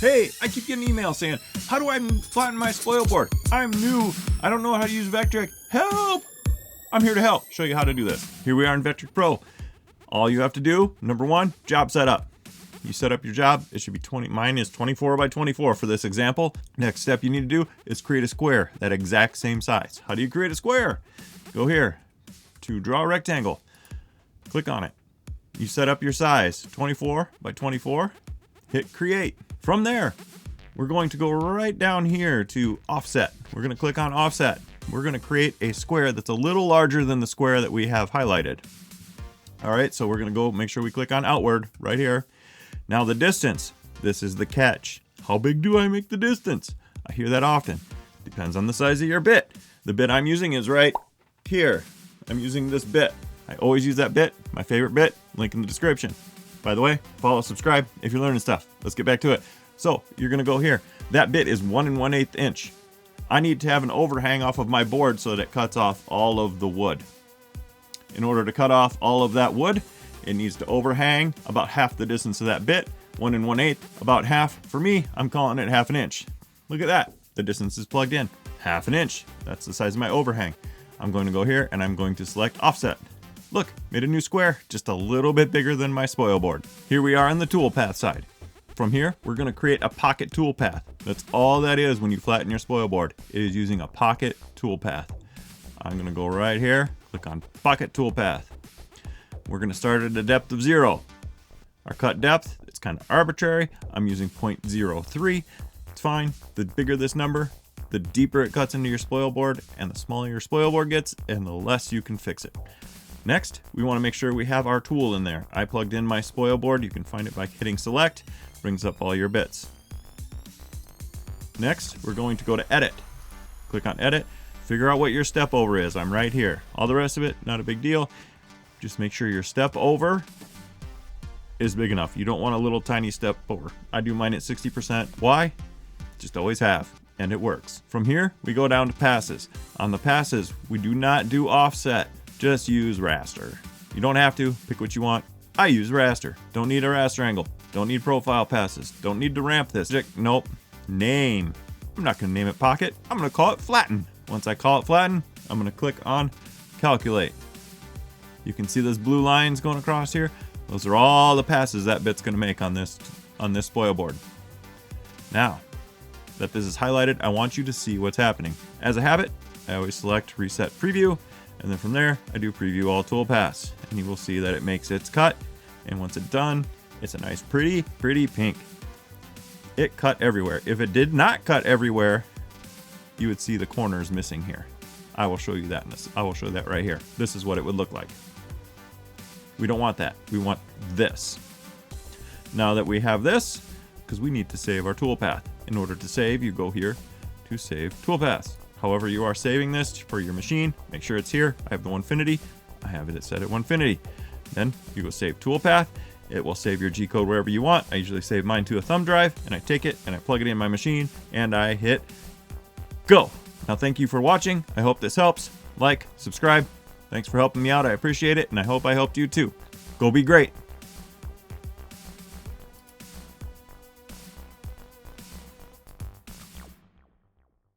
Hey, I keep getting emails saying, how do I flatten my Spoilboard? I'm new. I don't know how to use Vectric. Help! I'm here to help. Show you how to do this. Here we are in Vectric Pro. All you have to do, number one, job setup. You set up your job. It should be 20. Mine is 24 by 24 for this example. Next step you need to do is create a square that exact same size. How do you create a square? Go here to draw a rectangle. Click on it. You set up your size, 24 by 24. Hit create. From there, we're going to go right down here to offset. We're going to click on offset. We're going to create a square that's a little larger than the square that we have highlighted. All right, so we're going to go make sure we click on outward right here. Now the distance, this is the catch. How big do I make the distance? I hear that often. Depends on the size of your bit. The bit I'm using is right here. I'm using this bit. I always use that bit, my favorite bit, link in the description. By the way, follow, subscribe if you're learning stuff. Let's get back to it. So you're gonna go here. That bit is 1 1/8 inch. I need to have an overhang off of my board so that it cuts off all of the wood. In order to cut off all of that wood, it needs to overhang about half the distance of that bit. 1 1/8, about half. For me, I'm calling it 1/2 inch. Look at that. The distance is plugged in. 1/2 inch. That's the size of my overhang. I'm going to go here and I'm going to select offset. Look, made a new square, just a little bit bigger than my Spoilboard. Here we are on the toolpath side. From here, we're gonna create a pocket toolpath. That's all that is when you flatten your Spoilboard. It is using a pocket toolpath. I'm gonna go right here, click on pocket toolpath. We're gonna start at a depth of 0. Our cut depth, it's kind of arbitrary. I'm using 0.03. It's fine. The bigger this number, the deeper it cuts into your Spoilboard, and the smaller your Spoilboard gets, and the less you can fix it. Next, we want to make sure we have our tool in there. I plugged in my Spoilboard. You can find it by hitting select. Brings up all your bits. Next, we're going to go to edit. Click on edit. Figure out what your step over is. I'm right here. All the rest of it, not a big deal. Just make sure your step over is big enough. You don't want a little tiny step over. I do mine at 60%. Why? Just always have. And it works. From here, we go down to passes. On the passes, we do not do offset. Just use raster. You don't have to. Pick what you want. I use raster. Don't need a raster angle. Don't need profile passes. Don't need to ramp this. Nope. Name. I'm not going to name it pocket. I'm going to call it flatten. Once I call it flatten, I'm going to click on calculate. You can see those blue lines going across here. Those are all the passes that bit's going to make on this Spoilboard. Now that this is highlighted, I want you to see what's happening. As a habit, I always select reset preview. And then from there, I do preview all toolpaths, and you will see that it makes its cut. And once it's done, it's a nice, pretty pink. It cut everywhere. If it did not cut everywhere, you would see the corners missing here. I will show you that in this. I will show that right here. This is what it would look like. We don't want that. We want this. Now that we have this, because we need to save our toolpath. In order to save, you go here to save toolpaths. However you are saving this for your machine, make sure it's here. I have the Onefinity. I have it set at Onefinity. Then you go save toolpath. It will save your G-code wherever you want. I usually save mine to a thumb drive, and I take it and I plug it in my machine and I hit go. Now thank you for watching. I hope this helps. Like, subscribe. Thanks for helping me out. I appreciate it, and I hope I helped you too. Go be great.